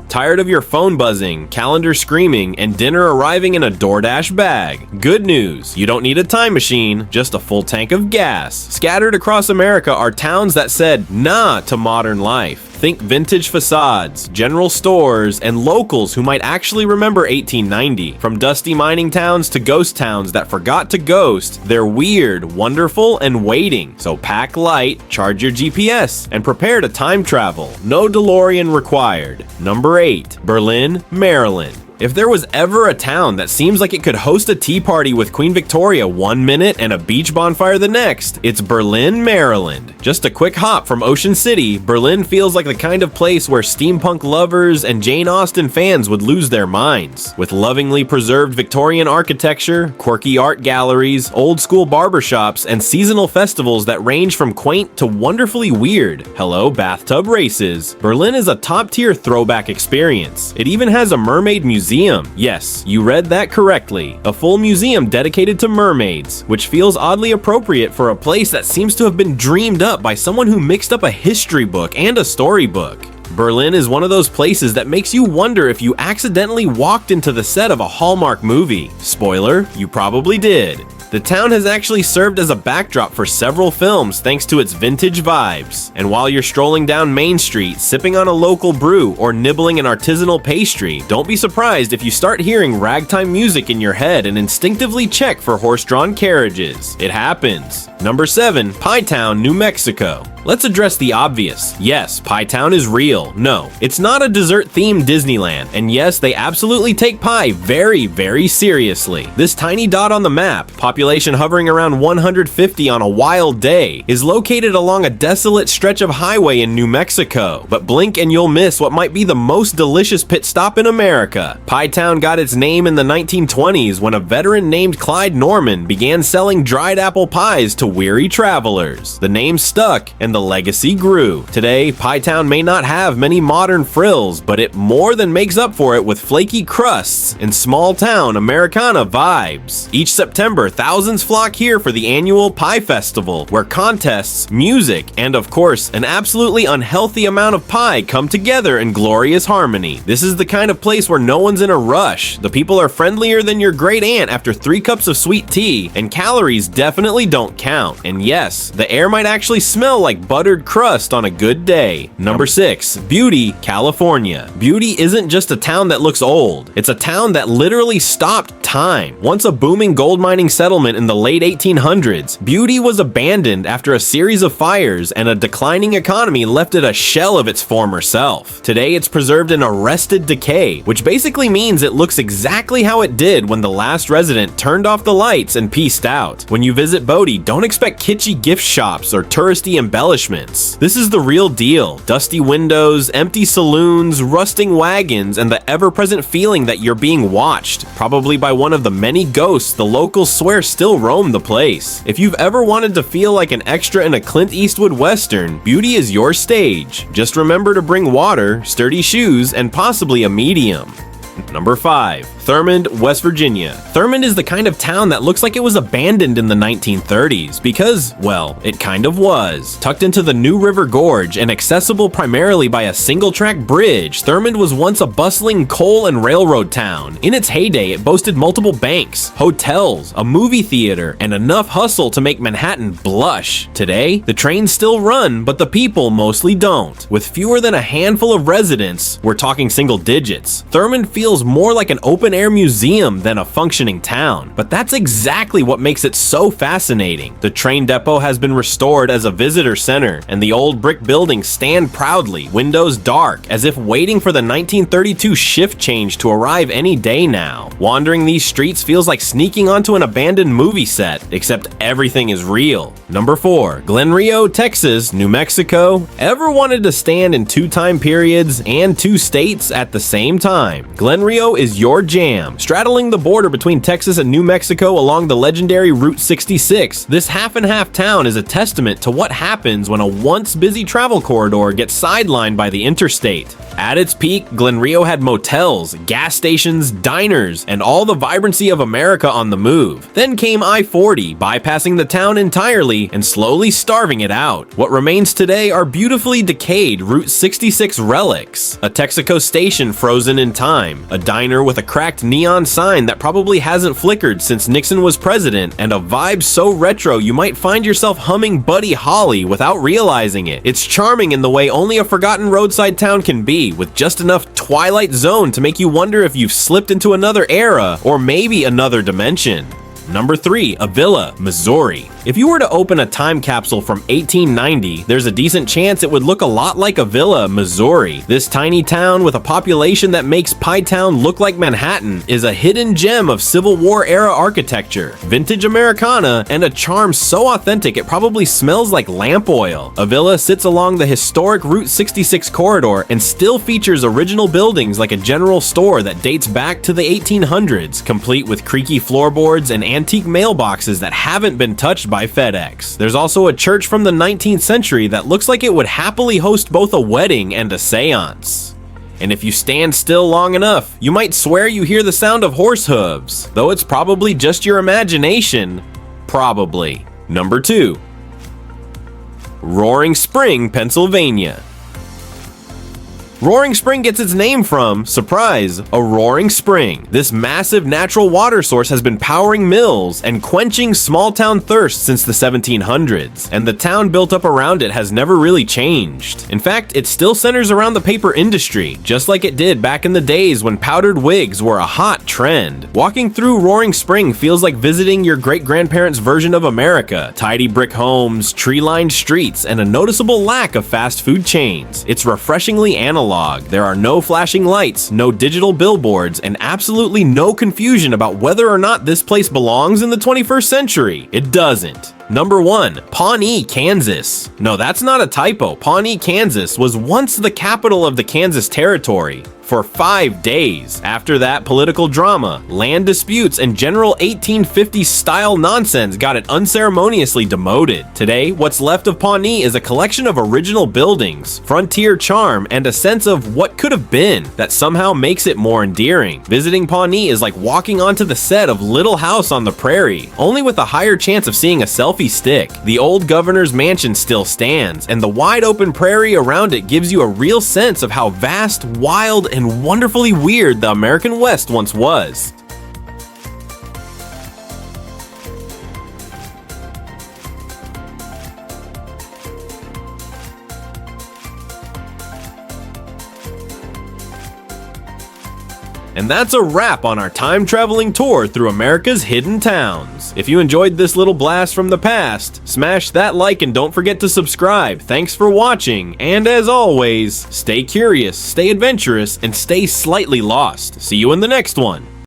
Tired of your phone buzzing, calendar screaming, and dinner arriving in a DoorDash bag? Good news, you don't need a time machine, just a full tank of gas. Scattered across America are towns that said nah to modern life. Think vintage facades, general stores, and locals who might actually remember 1890. From dusty mining towns to ghost towns that forgot to ghost, they're weird, wonderful, and waiting. So pack light, charge your GPS, and prepare to time travel. No DeLorean required. Number 8. Berlin, Maryland. If there was ever a town that seems like it could host a tea party with Queen Victoria one minute and a beach bonfire the next, it's Berlin, Maryland. Just a quick hop from Ocean City, Berlin feels like the kind of place where steampunk lovers and Jane Austen fans would lose their minds. With lovingly preserved Victorian architecture, quirky art galleries, old school barbershops, and seasonal festivals that range from quaint to wonderfully weird. Hello, bathtub races. Berlin is a top-tier throwback experience. It even has a mermaid museum. Yes, you read that correctly. A full museum dedicated to mermaids, which feels oddly appropriate for a place that seems to have been dreamed up by someone who mixed up a history book and a storybook. Berlin is one of those places that makes you wonder if you accidentally walked into the set of a Hallmark movie. Spoiler, you probably did. The town has actually served as a backdrop for several films thanks to its vintage vibes. And while you're strolling down Main Street, sipping on a local brew or nibbling an artisanal pastry, don't be surprised if you start hearing ragtime music in your head and instinctively check for horse-drawn carriages. It happens. Number 7. Pie Town, New Mexico. Let's address the obvious. Yes, Pie Town is real. No, it's not a dessert-themed Disneyland. And yes, they absolutely take pie very, very seriously. This tiny dot on the map, population hovering around 150 on a wild day, is located along a desolate stretch of highway in New Mexico. But blink and you'll miss what might be the most delicious pit stop in America. Pie Town got its name in the 1920s when a veteran named Clyde Norman began selling dried apple pies to weary travelers. The name stuck and the legacy grew. Today, Pie Town may not have many modern frills, but it more than makes up for it with flaky crusts and small-town Americana vibes. Each September, thousands flock here for the annual Pie Festival, where contests, music, and of course, an absolutely unhealthy amount of pie come together in glorious harmony. This is the kind of place where no one's in a rush. The people are friendlier than your great aunt after 3 cups of sweet tea, and calories definitely don't count. And yes, the air might actually smell like buttered crust on a good day. Number 6. Beauty, California. Beauty isn't just a town that looks old. It's a town that literally stopped time. Once a booming gold mining settlement in the late 1800s, Beauty was abandoned after a series of fires and a declining economy left it a shell of its former self. Today, it's preserved in arrested decay, which basically means it looks exactly how it did when the last resident turned off the lights and peaced out. When you visit Bodie, don't expect kitschy gift shops or touristy embellishments. This is the real deal. Dusty windows, empty saloons, rusting wagons, and the ever-present feeling that you're being watched, probably by one of the many ghosts the locals swear still roam the place. If you've ever wanted to feel like an extra in a Clint Eastwood Western, Beauty is your stage. Just remember to bring water, sturdy shoes, and possibly a medium. Number 5. Thurmond, West Virginia. Thurmond is the kind of town that looks like it was abandoned in the 1930s because, well, it kind of was. Tucked into the New River Gorge and accessible primarily by a single-track bridge, Thurmond was once a bustling coal and railroad town. In its heyday, it boasted multiple banks, hotels, a movie theater, and enough hustle to make Manhattan blush. Today, the trains still run, but the people mostly don't. With fewer than a handful of residents, we're talking single digits, Thurmond feels more like an open-air museum than a functioning town. But that's exactly what makes it so fascinating. The train depot has been restored as a visitor center, and the old brick buildings stand proudly, windows dark, as if waiting for the 1932 shift change to arrive any day now. Wandering these streets feels like sneaking onto an abandoned movie set, except everything is real. Number 4. Glen Rio, Texas, New Mexico. Ever wanted to stand in 2 time periods and 2 states at the same time? Glen Glen Rio is your jam. Straddling the border between Texas and New Mexico along the legendary Route 66, this half-and-half town is a testament to what happens when a once busy travel corridor gets sidelined by the interstate. At its peak, Glen Rio had motels, gas stations, diners, and all the vibrancy of America on the move. Then came I-40, bypassing the town entirely and slowly starving it out. What remains today are beautifully decayed Route 66 relics, a Texaco station frozen in time, a diner with a cracked neon sign that probably hasn't flickered since Nixon was president, and a vibe so retro you might find yourself humming Buddy Holly without realizing it. It's charming in the way only a forgotten roadside town can be, with just enough Twilight Zone to make you wonder if you've slipped into another era or maybe another dimension. Number 3, Avila, Missouri. If you were to open a time capsule from 1890, there's a decent chance it would look a lot like Avila, Missouri. This tiny town with a population that makes Pie Town look like Manhattan is a hidden gem of Civil War era architecture, vintage Americana, and a charm so authentic it probably smells like lamp oil. Avila sits along the historic Route 66 corridor and still features original buildings like a general store that dates back to the 1800s, complete with creaky floorboards and antique mailboxes that haven't been touched by FedEx. There's also a church from the 19th century that looks like it would happily host both a wedding and a seance. And if you stand still long enough, you might swear you hear the sound of horse hooves, though it's probably just your imagination. Probably. Number 2. Roaring Spring, Pennsylvania. Roaring Spring gets its name from, surprise, a roaring spring. This massive natural water source has been powering mills and quenching small-town thirst since the 1700s, and the town built up around it has never really changed. In fact, it still centers around the paper industry, just like it did back in the days when powdered wigs were a hot trend. Walking through Roaring Spring feels like visiting your great-grandparents' version of America. Tidy brick homes, tree-lined streets, and a noticeable lack of fast food chains. It's refreshingly analog. There are no flashing lights, no digital billboards, and absolutely no confusion about whether or not this place belongs in the 21st century. It doesn't. Number 1, Pawnee, Kansas. No, that's not a typo. Pawnee, Kansas was once the capital of the Kansas Territory for 5 days. After that, political drama, land disputes, and general 1850s style nonsense got it unceremoniously demoted. Today, what's left of Pawnee is a collection of original buildings, frontier charm, and a sense of what could have been that somehow makes it more endearing. Visiting Pawnee is like walking onto the set of Little House on the Prairie, only with a higher chance of seeing a selfie stick. The old governor's mansion still stands, and the wide open prairie around it gives you a real sense of how vast, wild, and wonderfully weird the American West once was. And that's a wrap on our time-traveling tour through America's hidden towns. If you enjoyed this little blast from the past, smash that like and don't forget to subscribe. Thanks for watching, and as always, stay curious, stay adventurous, and stay slightly lost. See you in the next one.